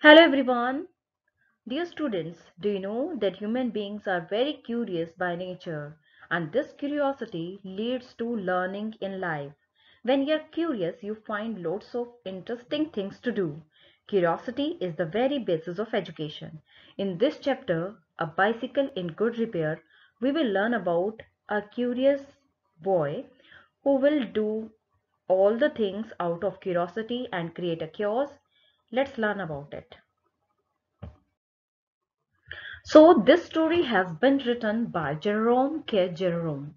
Hello everyone. Dear students, do you know that human beings are very curious by nature and this curiosity leads to learning in life. When you're curious, you find lots of interesting things to do. Curiosity is the very basis of education. In this chapter, A Bicycle in Good Repair, we will learn about a curious boy who will do all the things out of curiosity and create a chaos. Let's learn about it. So this story has been written by Jerome K. Jerome.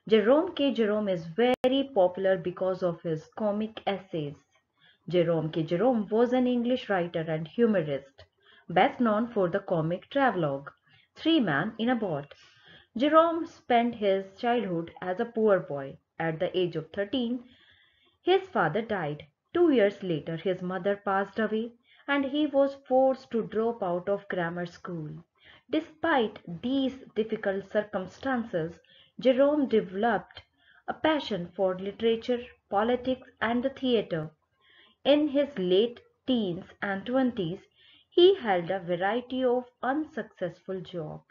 Jerome K. Jerome is very popular because of his comic essays. Jerome K. Jerome was an English writer and humorist, best known for the comic travelogue, Three Men in a Boat. Jerome spent his childhood as a poor boy. At the age of 13, his father died. 2 years later, his mother passed away, and he was forced to drop out of grammar school. Despite these difficult circumstances, Jerome developed a passion for literature, politics, and the theatre. In his late teens and 20s, he held a variety of unsuccessful jobs.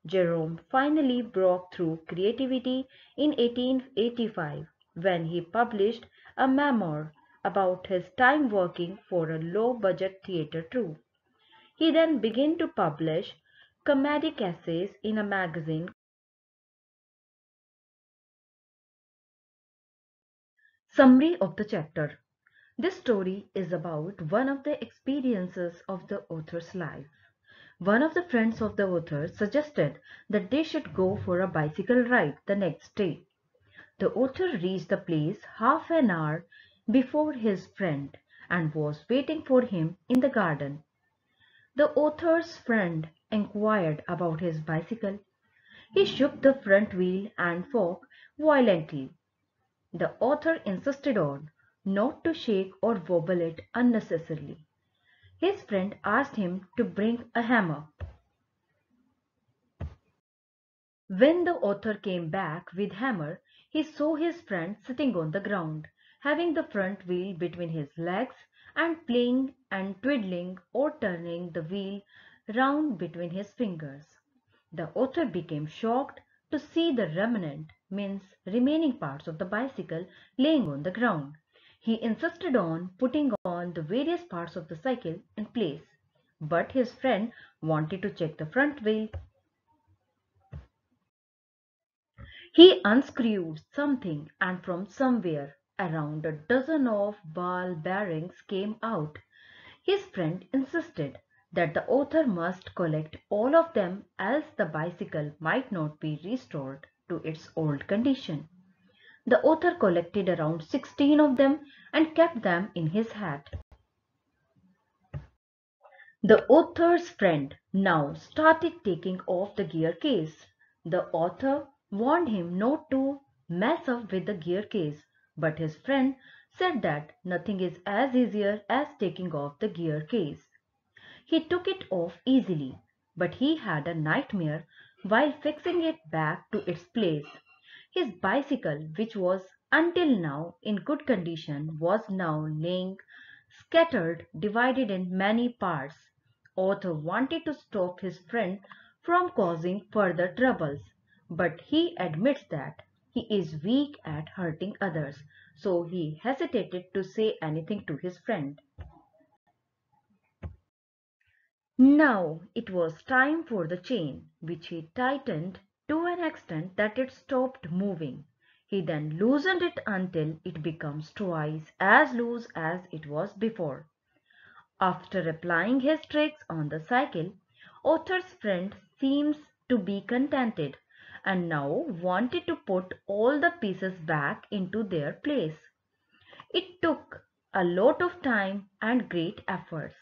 Jerome finally broke through creativity in 1885 when he published a memoir about his time working for a low-budget theatre troupe. He then began to publish comedic essays in a magazine. Summary of the chapter. This story is about one of the experiences of the author's life. One of the friends of the author suggested that they should go for a bicycle ride the next day. The author reached the place half an hour before his friend and was waiting for him in the garden. The author's friend inquired about his bicycle. He shook the front wheel and fork violently. The author insisted on not to shake or wobble it unnecessarily. His friend asked him to bring a hammer. When the author came back with hammer, he saw his friend sitting on the ground, having the front wheel between his legs and playing and twiddling or turning the wheel round between his fingers. The author became shocked to see the remnant, means remaining parts of the bicycle, laying on the ground. He insisted on putting on the various parts of the cycle in place, but his friend wanted to check the front wheel. He unscrewed something and from somewhere around a dozen of ball bearings came out. His friend insisted that the author must collect all of them else the bicycle might not be restored to its old condition. The author collected around 16 of them and kept them in his hat. The author's friend now started taking off the gear case. The author warned him not to mess up with the gear case, but his friend said that nothing is as easier as taking off the gear case. He took it off easily, but he had a nightmare while fixing it back to its place. His bicycle, which was until now in good condition, was now lying scattered, divided in many parts. Author wanted to stop his friend from causing further troubles, but he admits that he is weak at hurting others, so he hesitated to say anything to his friend. Now it was time for the chain, which he tightened to an extent that it stopped moving. He then loosened it until it becomes twice as loose as it was before. After applying his tricks on the cycle, Author's friend seems to be contented and now wanted to put all the pieces back into their place. It took a lot of time and great efforts.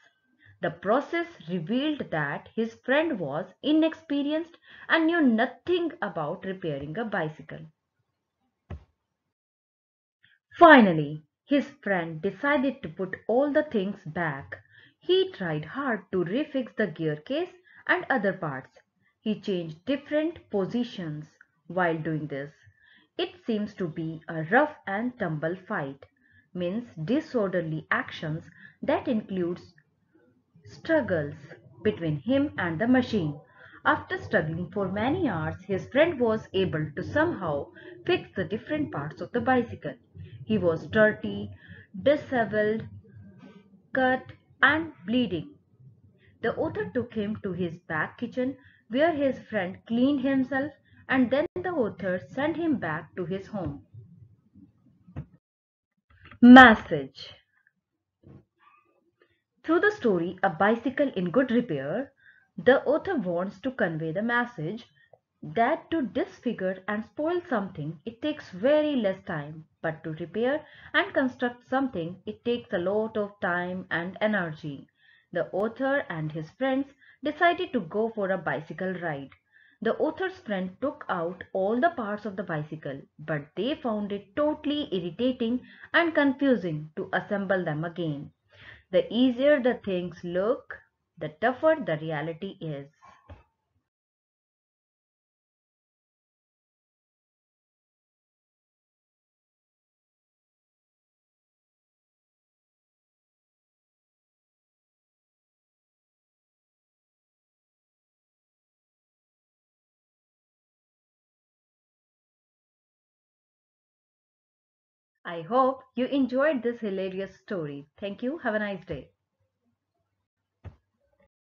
The process revealed that his friend was inexperienced and knew nothing about repairing a bicycle. Finally, his friend decided to put all the things back. He tried hard to refix the gear case and other parts. He changed different positions while doing this. It seems to be a rough and tumble fight, means disorderly actions that includes struggles between him and the machine. After struggling for many hours, his friend was able to somehow fix the different parts of the bicycle. He was dirty, disheveled, cut, and bleeding. The author took him to his back kitchen where his friend cleaned himself, and then the author sent him back to his home. Message. Through the story A Bicycle in Good Repair, the author wants to convey the message that to disfigure and spoil something it takes very less time, but to repair and construct something it takes a lot of time and energy. The author and his friends decided to go for a bicycle ride. The author's friend took out all the parts of the bicycle, but they found it totally irritating and confusing to assemble them again. The easier the things look, the tougher the reality is. I hope you enjoyed this hilarious story. Thank you. Have a nice day.